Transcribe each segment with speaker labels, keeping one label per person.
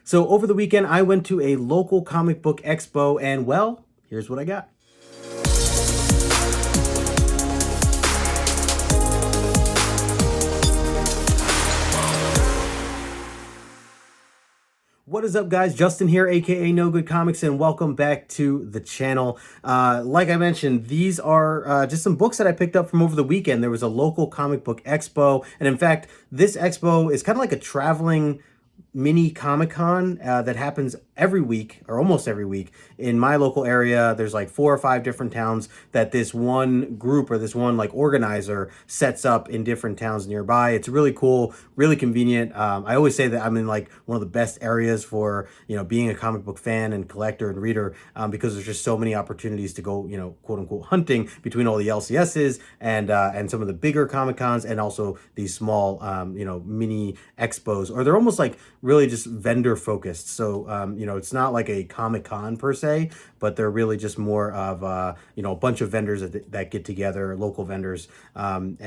Speaker 1: So over the weekend, I went to a local comic book expo, and well, here's what I got. What is up, guys? Justin here, aka No Good Comics, and welcome back to the channel. Like I mentioned, these are just some books that I picked up from over the weekend. There was a local comic book expo, and in fact, this expo is kind of like a traveling mini Comic-Con that happens every week or almost every week in my local area. There's like 4 or 5 different towns that this one group or this one like organizer sets up in different towns nearby. It's really cool, really convenient. I always say that I'm in like one of the best areas for, being a comic book fan and collector and reader, because there's just so many opportunities to go, quote unquote hunting between all the LCSs and some of the bigger Comic-Cons, and also these small mini expos, or they're almost like really just vendor focused. So it's not like a Comic-Con per se, but they're really just more of a bunch of vendors that get together, local vendors, and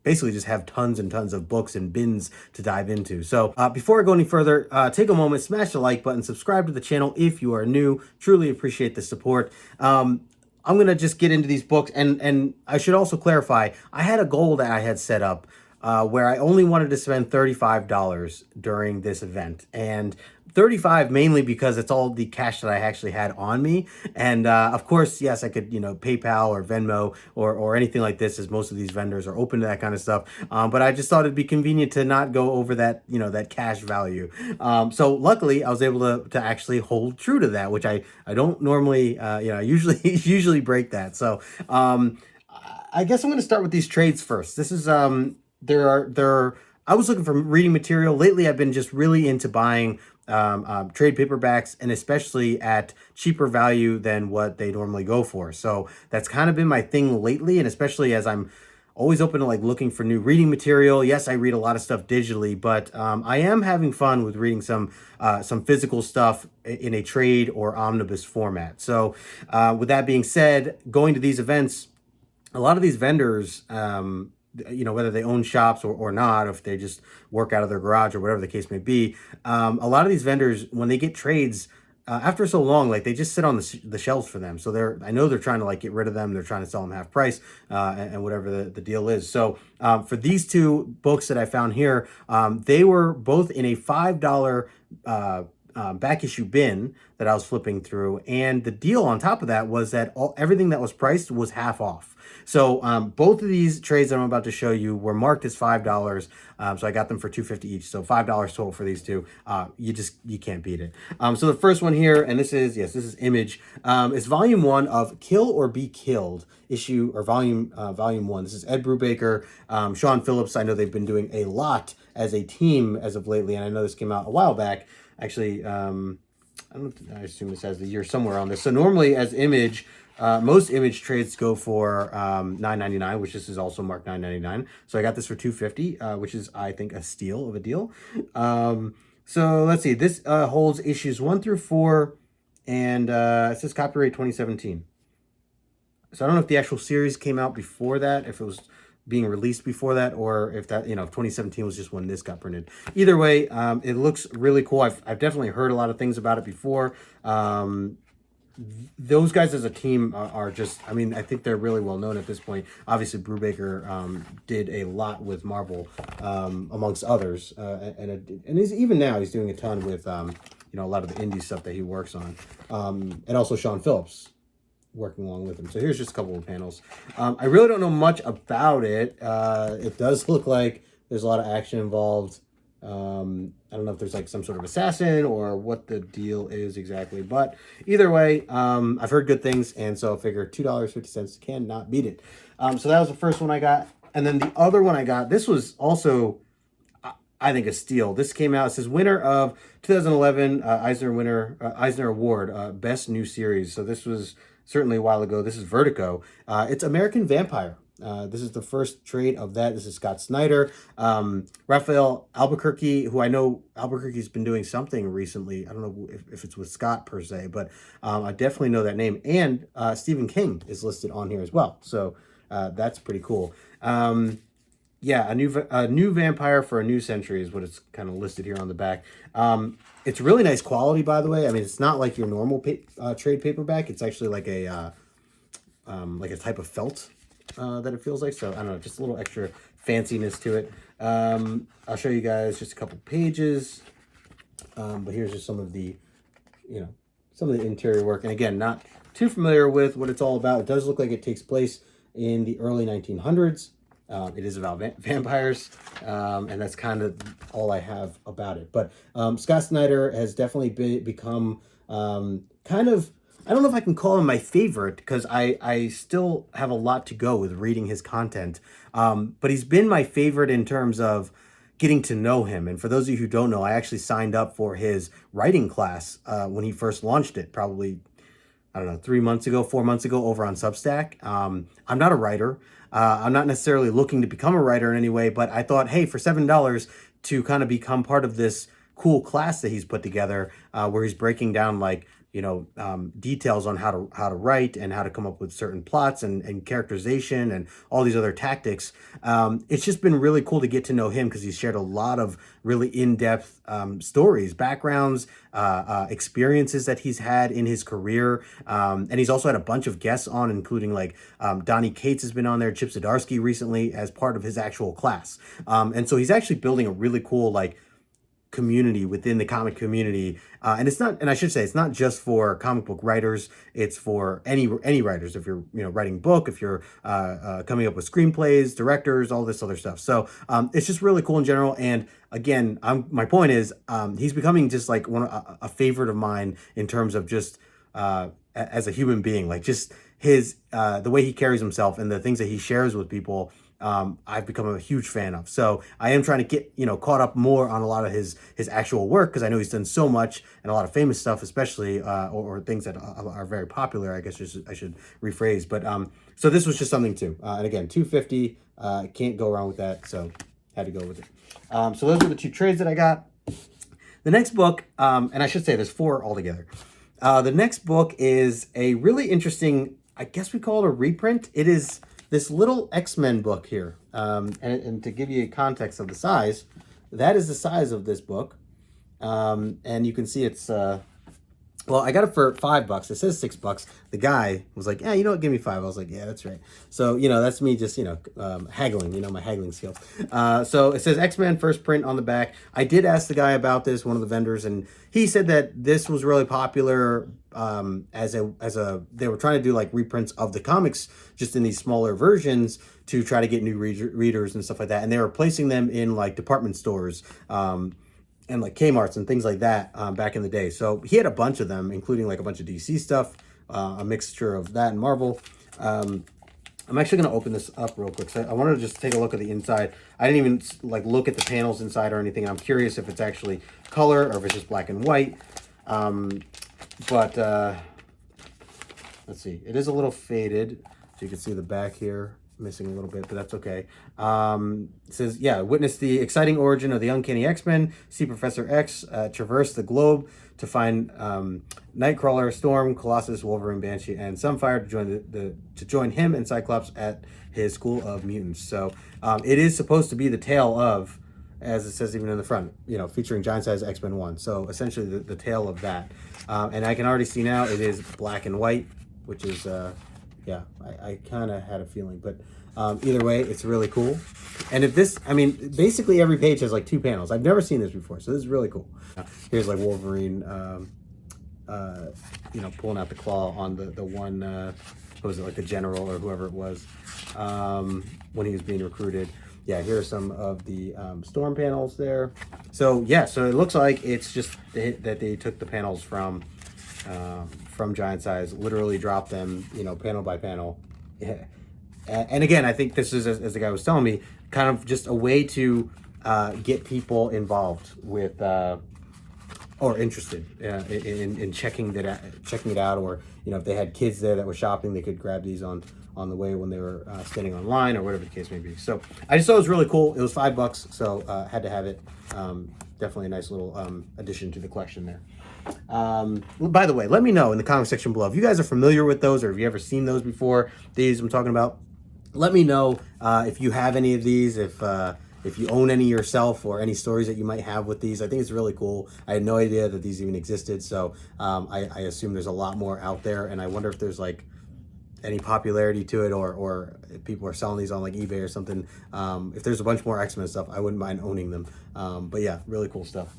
Speaker 1: basically just have tons and tons of books and bins to dive into. So before I go any further, take a moment, smash the like button, subscribe to the channel if you are new. Truly appreciate the support. I'm gonna just get into these books, and I should also clarify, I had a goal that I had set up where I only wanted to spend $35 during this event, and 35 mainly because it's all the cash that I actually had on me. And of course, yes, I could PayPal or Venmo or anything like this, as most of these vendors are open to that kind of stuff. But I just thought it'd be convenient to not go over that that cash value. So luckily, I was able to actually hold true to that, which I don't normally usually break that. So I guess I'm going to start with these trades first. This is I was looking for reading material. Lately, I've been just really into buying trade paperbacks, and especially at cheaper value than what they normally go for. So that's kind of been my thing lately, and especially as I'm always open to like looking for new reading material. Yes, I read a lot of stuff digitally, but I am having fun with reading some physical stuff in a trade or omnibus format. So with that being said, going to these events, a lot of these vendors, whether they own shops or not, if they just work out of their garage or whatever the case may be, a lot of these vendors, when they get trades, after so long, like they just sit on the shelves for them. So I know they're trying to like get rid of them. They're trying to sell them half price, and whatever the deal is. So for these two books that I found here, they were both in a $5 back issue bin that I was flipping through, and the deal on top of that was that everything that was priced was half off. So both of these trades that I'm about to show you were marked as $5. So I got them for $2.50 each. So $5 total for these two. You can't beat it. So the first one here, and this is Image. It's volume 1 of Kill or Be Killed issue, or volume 1. This is Ed Brubaker, Sean Phillips. I know they've been doing a lot as a team as of lately, and I know this came out a while back. Actually, I assume this has the year somewhere on this. So normally as Image, most Image trades go for $9.99, which this is also marked $9.99. So I got this for $2.50, which is, I think, a steal of a deal. So let's see. This holds issues 1 through 4, and it says copyright 2017. So I don't know if the actual series came out before that, if it was being released before that, or if that, if 2017 was just when this got printed. Either way, it looks really cool. I've definitely heard a lot of things about it before. Those guys as a team are just, I mean, I think they're really well known at this point. Obviously, Brubaker did a lot with Marvel, amongst others, and he's, even now he's doing a ton with a lot of the indie stuff that he works on, and also Sean Phillips working along with him. So here's just a couple of panels. I really don't know much about it. It does look like there's a lot of action involved. I don't know if there's like some sort of assassin or what the deal is exactly, but either way, I've heard good things, and so I figure $2.50 cannot beat it. So that was the first one I got, and then the other one I got, this was also, I think, a steal. This came out, it says winner of 2011 Eisner Award, Best New Series. So this was certainly a while ago. This is Vertigo. It's American Vampire. This is the first trade of that. This is Scott Snyder. Raphael Albuquerque, who I know Albuquerque's been doing something recently. I don't know if it's with Scott per se, but I definitely know that name. And Stephen King is listed on here as well. So that's pretty cool. Yeah, a new vampire for a new century is what it's kind of listed here on the back. It's really nice quality, by the way. I mean, it's not like your normal trade paperback. It's actually like a type of felt that it feels like. So I don't know, just a little extra fanciness to it. I'll show you guys just a couple pages, but here's just some of the, you know, some of the interior work. And again, not too familiar with what it's all about. It does look like it takes place in the early 1900s. It is about vampires, and that's kind of all I have about it. But Scott Snyder has definitely become kind of, I don't know if I can call him my favorite, because I still have a lot to go with reading his content. But he's been my favorite in terms of getting to know him. And for those of you who don't know, I actually signed up for his writing class when he first launched it, probably, I don't know, 3 months ago, 4 months ago, over on Substack. I'm not a writer. I'm not necessarily looking to become a writer in any way, but I thought, hey, for $7 to kind of become part of this cool class that he's put together, where he's breaking down like, you know, details on how to write and how to come up with certain plots and characterization and all these other tactics. It's just been really cool to get to know him, because he's shared a lot of really in-depth stories, backgrounds, experiences that he's had in his career. And he's also had a bunch of guests on, including like Donnie Cates has been on there, Chip Zdarsky recently, as part of his actual class. And so he's actually building a really cool like community within the comic community, and it's not, and I should say, it's not just for comic book writers. It's for any writers. If you're, you know, writing a book, if you're coming up with screenplays, directors, all this other stuff. So it's just really cool in general. And again, my point is, he's becoming just like a favorite of mine in terms of just as a human being, like just his the way he carries himself and the things that he shares with people. I've become a huge fan of. So I am trying to get, you know, caught up more on a lot of his actual work, because I know he's done so much, and a lot of famous stuff, especially, or things that are very popular, I guess I should rephrase. But so this was just something too. And again, $2.50, can't go wrong with that. So had to go with it. So those are the two trades that I got. The next book, and I should say there's 4 altogether. The next book is a really interesting, I guess we call it a reprint. It is this little X-Men book here. And to give you a context of the size, that is the size of this book. And you can see it's, well, I got it for $5. It says $6. The guy was like, yeah, you know what, give me 5. I was like, yeah, that's right. So, you know, that's me just, you know, haggling, you know, my haggling skill. So it says X-Men first print on the back. I did ask the guy about this, one of the vendors, and he said that this was really popular as a they were trying to do like reprints of the comics just in these smaller versions to try to get new readers and stuff like that. And they were placing them in like department stores, and like Kmart's and things like that back in the day. So he had a bunch of them, including like a bunch of DC stuff, a mixture of that and Marvel. I'm actually going to open this up real quick. So I wanted to just take a look at the inside. I didn't even like look at the panels inside or anything. I'm curious if it's actually color or if it's just black and white. But let's see. It is a little faded, so you can see the back here missing a little bit, but that's okay. It says, yeah, witness the exciting origin of the uncanny X-Men. See Professor X traverse the globe to find Nightcrawler, Storm, Colossus, Wolverine, Banshee, and Sunfire to join him and Cyclops at his school of mutants. So it is supposed to be the tale of, as it says even in the front, you know, featuring giant size X-Men 1. So essentially the tale of that. And I can already see now it is black and white, which is yeah, I kind of had a feeling, but either way, it's really cool. And if this, I mean, basically every page has like 2 panels. I've never seen this before, so this is really cool. Here's like Wolverine, you know, pulling out the claw on the one, what was it, like the general or whoever it was, when he was being recruited. Yeah, here are some of the Storm panels there. So yeah, so it looks like it's just that they took the panels from Giant Size, literally dropped them, you know, panel by panel. Yeah. And again, I think this is, as the guy was telling me, kind of just a way to get people involved with or interested in checking it out, or, you know, if they had kids there that were shopping, they could grab these on the way when they were standing online or whatever the case may be. So I just thought it was really cool. It was $5, so had to have it. Definitely a nice little addition to the collection there. By the way, let me know in the comment section below if you guys are familiar with those, or have you ever seen those before, these I'm talking about. let me know if you have any of these, if you own any yourself, or any stories that you might have with these. I think it's really cool. I had no idea that these even existed, so I assume there's a lot more out there, and I wonder if there's like any popularity to it, or if people are selling these on like eBay or something. If there's a bunch more X-Men stuff, I wouldn't mind owning them. But yeah, really cool stuff.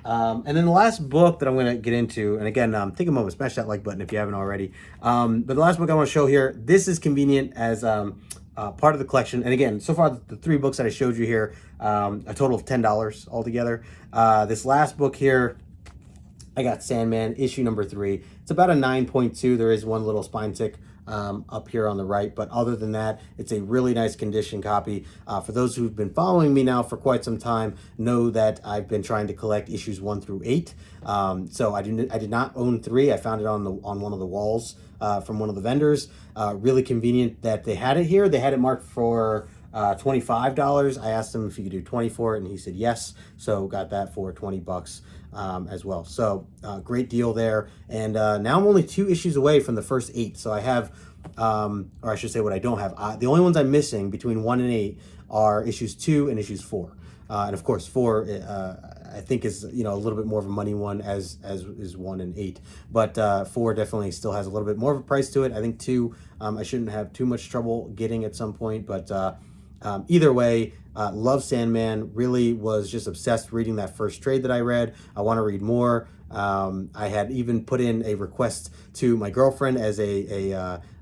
Speaker 1: And then the last book that I'm going to get into, and again, take a moment, smash that like button if you haven't already. But the last book I want to show here, this is convenient as part of the collection. And again, so far the 3 books that I showed you here, a total of $10 altogether. This last book here, I got Sandman, issue number 3. It's about a 9.2. There is one little spine tick up here on the right, but other than that, it's a really nice condition copy. For those who've been following me now for quite some time, know that I've been trying to collect issues 1 through 8. So I did not own 3. I found it on one of the walls from one of the vendors. Really convenient that they had it here. They had it marked for $25. I asked him if he could do 20 for it, and he said yes. So got that for 20 bucks as well. So great deal there. And now I'm only 2 issues away from the first 8. So I have, or I should say what I don't have. The only ones I'm missing between 1 and 8 are issues 2 and issues 4. And of course 4, I think is, a little bit more of a money one as is 1 and 8. But 4 definitely still has a little bit more of a price to it. I think 2, I shouldn't have too much trouble getting at some point, but either way, love Sandman. Really was just obsessed reading that first trade that I read. I want to read more. I had even put in a request to my girlfriend as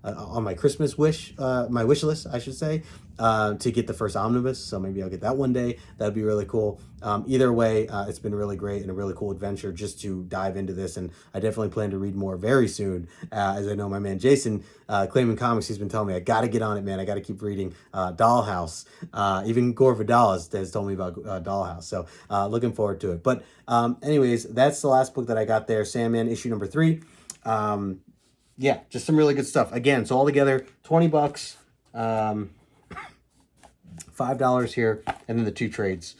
Speaker 1: on my Christmas wish, my wish list, I should say, to get the first omnibus. So maybe I'll get that one day. That'd be really cool. Either way, it's been really great and a really cool adventure just to dive into this. And I definitely plan to read more very soon. As I know my man Jason, Claiming Comics, he's been telling me I got to get on it, man. I got to keep reading Dollhouse. Even Gore Vidal has told me about Dollhouse. So looking forward to it. But anyways, that's the last book that I got there. Sandman, issue number 3. Yeah, just some really good stuff. Again, so all together, 20 bucks, $5 here, and then the 2 trades.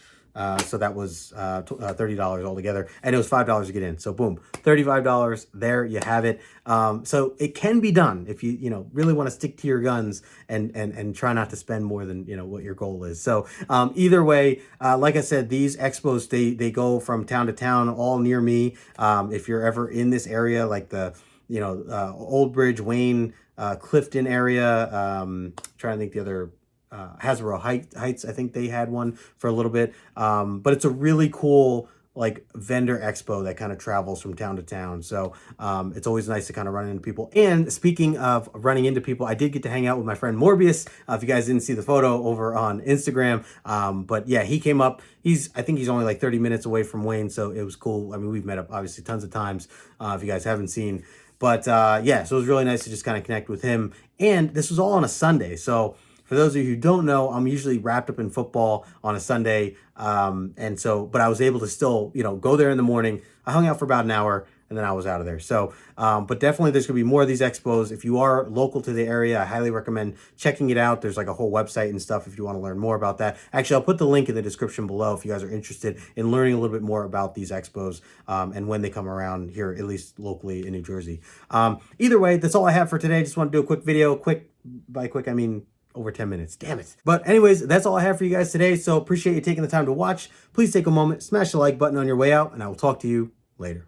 Speaker 1: So that was $30 altogether, and it was $5 to get in. So boom, $35. There you have it. So it can be done if you really want to stick to your guns and try not to spend more than what your goal is. So either way, like I said, these expos they go from town to town, all near me. If you're ever in this area, like the Old Bridge, Wayne, Clifton area, trying to think the other. Hasbro Heights, I think they had one for a little bit. But it's a really cool vendor expo that kind of travels from town to town. So it's always nice to kind of run into people. And speaking of running into people, I did get to hang out with my friend Morbius. If you guys didn't see the photo over on Instagram. But yeah, he came up. I think he's only like 30 minutes away from Wayne. So it was cool. I mean, we've met up obviously tons of times if you guys haven't seen. But yeah, so it was really nice to just kind of connect with him. And this was all on a Sunday. So for those of you who don't know, I'm usually wrapped up in football on a Sunday. But I was able to still, go there in the morning. I hung out for about an hour and then I was out of there. So, but definitely there's gonna be more of these expos. If you are local to the area, I highly recommend checking it out. There's like a whole website and stuff if you want to learn more about that. Actually, I'll put the link in the description below if you guys are interested in learning a little bit more about these expos and when they come around here, at least locally in New Jersey. Either way, that's all I have for today. Just want to do a quick video. By quick, I mean over 10 minutes. Damn it. But anyways, that's all I have for you guys today. So appreciate you taking the time to watch. Please take a moment, smash the like button on your way out, and I will talk to you later.